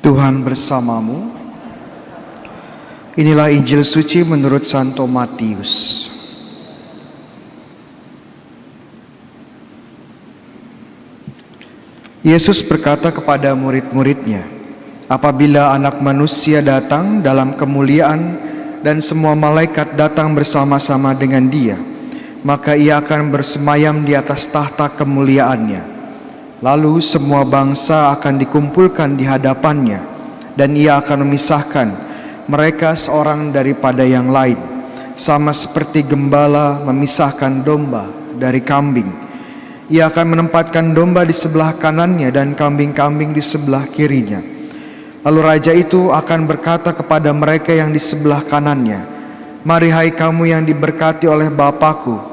Tuhan bersamamu. Inilah Injil suci menurut Santo Matius. Yesus berkata kepada murid-muridnya, "Apabila Anak Manusia datang dalam kemuliaan dan semua malaikat datang bersama-sama dengan Dia, maka Ia akan bersemayam di atas tahta kemuliaannya. Lalu semua bangsa akan dikumpulkan di hadapannya, dan Ia akan memisahkan mereka seorang daripada yang lain, sama seperti gembala memisahkan domba dari kambing. Ia akan menempatkan domba di sebelah kanannya dan kambing-kambing di sebelah kirinya. Lalu raja itu akan berkata kepada mereka yang di sebelah kanannya, 'Mari hai kamu yang diberkati oleh Bapa-Ku,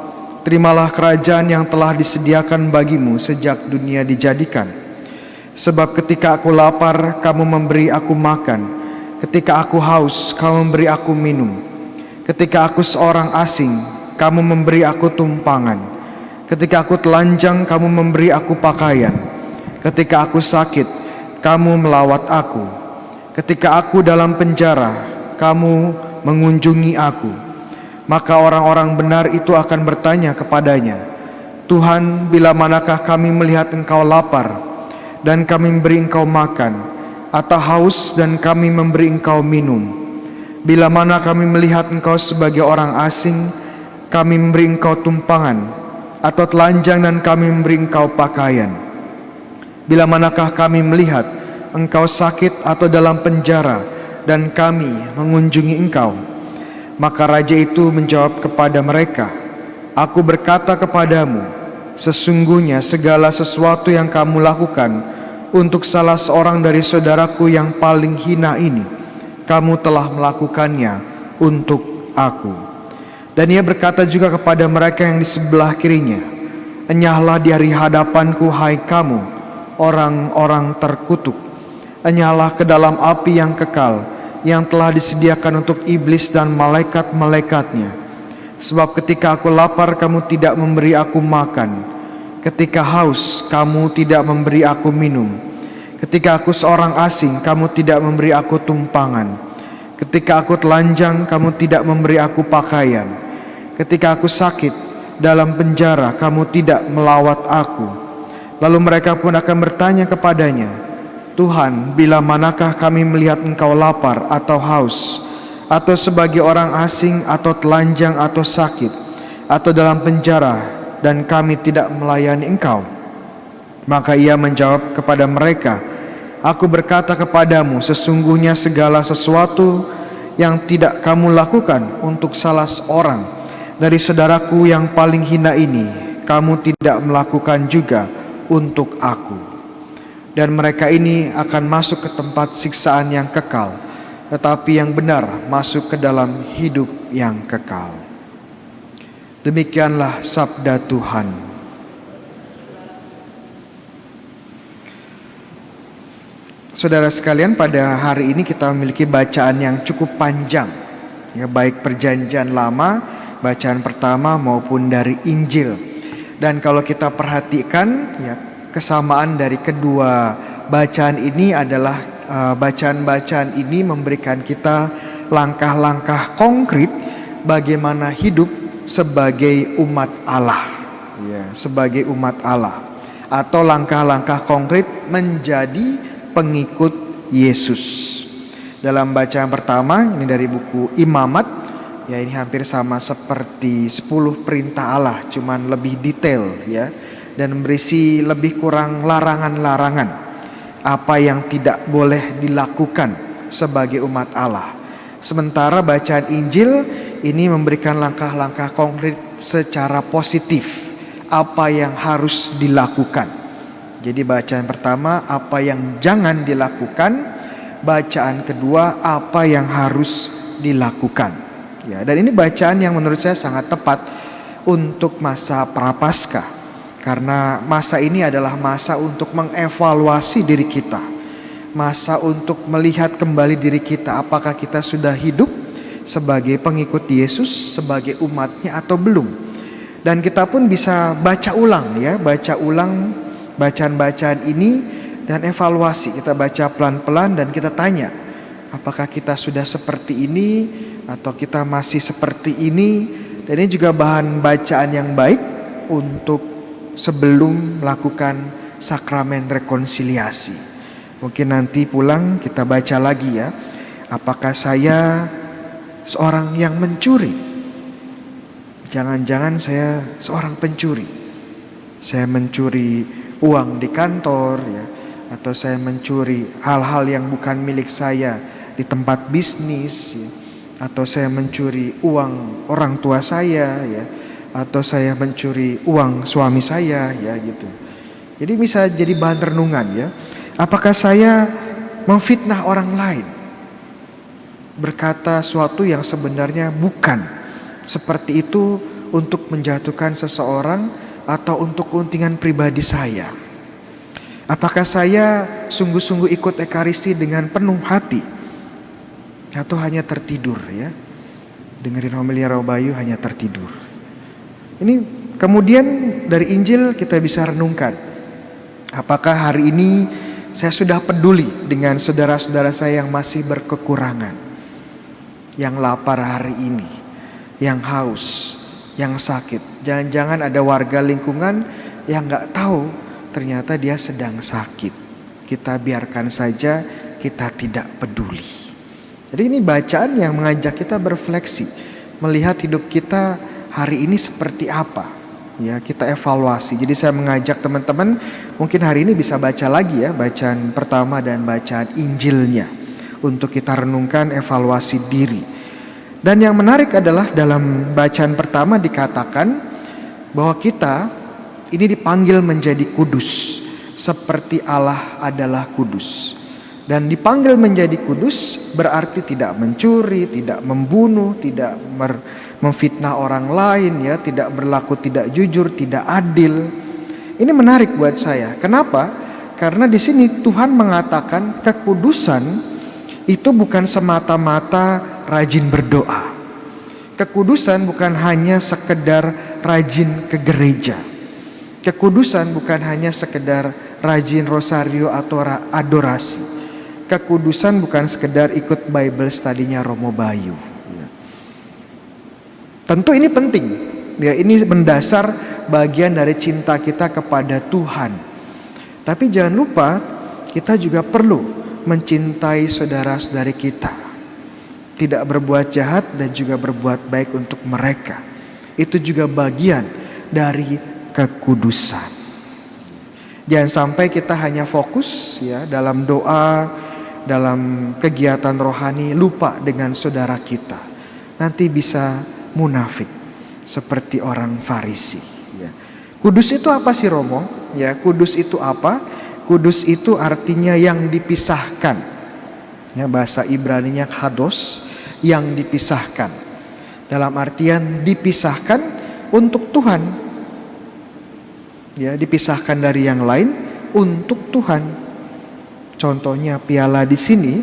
terimalah kerajaan yang telah disediakan bagimu sejak dunia dijadikan. Sebab ketika aku lapar, kamu memberi aku makan. Ketika aku haus, kamu memberi aku minum. Ketika aku seorang asing, kamu memberi aku tumpangan. Ketika aku telanjang, kamu memberi aku pakaian. Ketika aku sakit, kamu melawat aku. Ketika aku dalam penjara, kamu mengunjungi aku.' Maka orang-orang benar itu akan bertanya kepadanya, 'Tuhan, bila manakah kami melihat Engkau lapar dan kami memberi Engkau makan, atau haus dan kami memberi Engkau minum? Bila mana kami melihat Engkau sebagai orang asing, kami memberi Engkau tumpangan, atau telanjang dan kami memberi Engkau pakaian? Bila manakah kami melihat Engkau sakit atau dalam penjara dan kami mengunjungi Engkau?' Maka raja itu menjawab kepada mereka, 'Aku berkata kepadamu, sesungguhnya segala sesuatu yang kamu lakukan untuk salah seorang dari saudaraku yang paling hina ini, kamu telah melakukannya untuk aku.' Dan ia berkata juga kepada mereka yang di sebelah kirinya, 'Enyahlah di hari hadapanku, hai kamu, orang-orang terkutuk. Enyahlah ke dalam api yang kekal, yang telah disediakan untuk iblis dan malaikat-malaikatnya. Sebab ketika aku lapar, kamu tidak memberi aku makan. Ketika haus, kamu tidak memberi aku minum. Ketika aku seorang asing, kamu tidak memberi aku tumpangan. Ketika aku telanjang, kamu tidak memberi aku pakaian. Ketika aku sakit dalam penjara, kamu tidak melawat aku.' Lalu mereka pun akan bertanya kepadanya, 'Tuhan, bila manakah kami melihat Engkau lapar atau haus, atau sebagai orang asing, atau telanjang, atau sakit, atau dalam penjara, dan kami tidak melayani Engkau?' Maka ia menjawab kepada mereka, 'Aku berkata kepadamu, sesungguhnya segala sesuatu yang tidak kamu lakukan untuk salah seorang dari saudaraku yang paling hina ini, kamu tidak melakukan juga untuk aku.' Dan mereka ini akan masuk ke tempat siksaan yang kekal, tetapi yang benar masuk ke dalam hidup yang kekal." Demikianlah sabda Tuhan. Saudara sekalian, pada hari ini kita memiliki bacaan yang cukup panjang, ya, baik Perjanjian Lama, bacaan pertama maupun dari Injil. Dan kalau kita perhatikan, ya, kesamaan dari kedua bacaan ini adalah bacaan-bacaan ini memberikan kita langkah-langkah konkret bagaimana hidup sebagai umat Allah, ya, sebagai umat Allah, atau langkah-langkah konkret menjadi pengikut Yesus. Dalam bacaan pertama ini dari buku Imamat, ya, ini hampir sama seperti 10 perintah Allah, cuman lebih detail, ya, dan berisi lebih kurang larangan-larangan, apa yang tidak boleh dilakukan sebagai umat Allah. Sementara bacaan Injil ini memberikan langkah-langkah konkret secara positif, apa yang harus dilakukan. Jadi bacaan pertama apa yang jangan dilakukan, bacaan kedua apa yang harus dilakukan. Ya, dan ini bacaan yang menurut saya sangat tepat untuk masa Prapaskah. Karena masa ini adalah masa untuk mengevaluasi diri kita, masa untuk melihat kembali diri kita, apakah kita sudah hidup sebagai pengikut Yesus, sebagai umatnya atau belum. Dan kita pun bisa baca ulang, ya, baca ulang bacaan-bacaan ini dan evaluasi. Kita baca pelan-pelan dan kita tanya, apakah kita sudah seperti ini atau kita masih seperti ini. Dan ini juga bahan bacaan yang baik untuk sebelum melakukan sakramen rekonsiliasi. Mungkin nanti pulang kita baca lagi ya. Apakah saya seorang yang mencuri? Jangan-jangan saya seorang pencuri. Saya mencuri uang di kantor ya, atau saya mencuri hal-hal yang bukan milik saya di tempat bisnis ya, atau saya mencuri uang orang tua saya ya, atau saya mencuri uang suami saya ya gitu. Jadi bisa jadi bahan renungan ya. Apakah saya memfitnah orang lain, berkata suatu yang sebenarnya bukan seperti itu untuk menjatuhkan seseorang atau untuk kepentingan pribadi saya? Apakah saya sungguh-sungguh ikut Ekaristi dengan penuh hati atau hanya tertidur ya? Dengerin homili Romo Bayu hanya tertidur. Ini kemudian dari Injil kita bisa renungkan. Apakah hari ini saya sudah peduli dengan saudara-saudara saya yang masih berkekurangan, yang lapar hari ini, yang haus, yang sakit. Jangan-jangan ada warga lingkungan yang gak tahu ternyata dia sedang sakit. Kita biarkan saja, kita tidak peduli. Jadi ini bacaan yang mengajak kita berefleksi, melihat hidup kita hari ini seperti apa. Ya, kita evaluasi. Jadi saya mengajak teman-teman mungkin hari ini bisa baca lagi ya, bacaan pertama dan bacaan Injilnya, untuk kita renungkan evaluasi diri. Dan yang menarik adalah dalam bacaan pertama dikatakan bahwa kita ini dipanggil menjadi kudus seperti Allah adalah kudus. Dan dipanggil menjadi kudus berarti tidak mencuri, tidak membunuh, tidak memfitnah orang lain ya, tidak berlaku tidak jujur, tidak adil. Ini menarik buat saya. Kenapa? Karena di sini Tuhan mengatakan kekudusan itu bukan semata-mata rajin berdoa. Kekudusan bukan hanya sekedar rajin ke gereja. Kekudusan bukan hanya sekedar rajin rosario atau adorasi. Kekudusan bukan sekedar ikut Bible study-nya Romo Bayu. Tentu ini penting. Ya, ini mendasar bagian dari cinta kita kepada Tuhan. Tapi jangan lupa kita juga perlu mencintai saudara-saudari kita. Tidak berbuat jahat dan juga berbuat baik untuk mereka. Itu juga bagian dari kekudusan. Jangan sampai kita hanya fokus ya dalam doa, dalam kegiatan rohani, lupa dengan saudara kita. Nanti bisa munafik seperti orang Farisi ya. Kudus itu apa sih Romo? Ya, kudus itu apa? Kudus itu artinya yang dipisahkan. Ya, bahasa Ibraninya kados, yang dipisahkan. Dalam artian dipisahkan untuk Tuhan. Ya, dipisahkan dari yang lain untuk Tuhan. Contohnya piala di sini,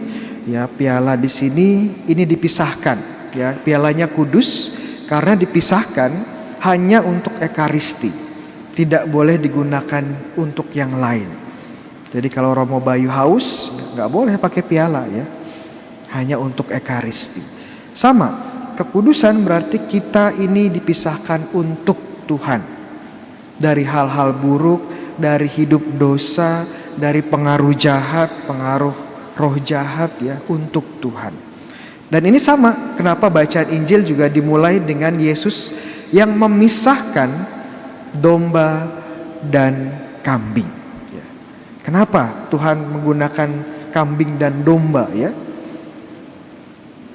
ya, piala di sini ini dipisahkan, ya, pialanya kudus karena dipisahkan hanya untuk Ekaristi. Tidak boleh digunakan untuk yang lain. Jadi kalau Romo Bayu haus, nggak boleh pakai piala ya. Hanya untuk Ekaristi. Sama, kekudusan berarti kita ini dipisahkan untuk Tuhan. Dari hal-hal buruk, dari hidup dosa, dari pengaruh jahat, pengaruh roh jahat ya, untuk Tuhan. Dan ini sama, kenapa bacaan Injil juga dimulai dengan Yesus yang memisahkan domba dan kambing. Ya. Kenapa Tuhan menggunakan kambing dan domba ya?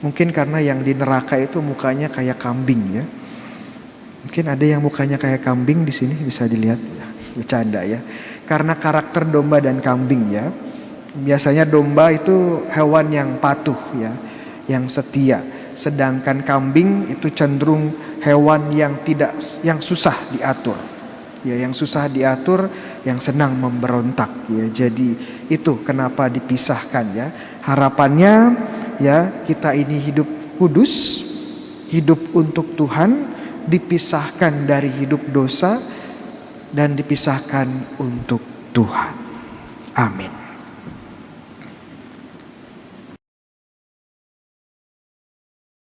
Mungkin karena yang di neraka itu mukanya kayak kambing ya. Mungkin ada yang mukanya kayak kambing di sini, bisa dilihat ya. Bercanda ya. Karena karakter domba dan kambing ya. Biasanya domba itu hewan yang patuh ya, yang setia. Sedangkan kambing itu cenderung hewan yang susah diatur. Ya, yang susah diatur, yang senang memberontak ya. Jadi itu kenapa dipisahkan ya. Harapannya ya, kita ini hidup kudus, hidup untuk Tuhan, dipisahkan dari hidup dosa dan dipisahkan untuk Tuhan. Amin.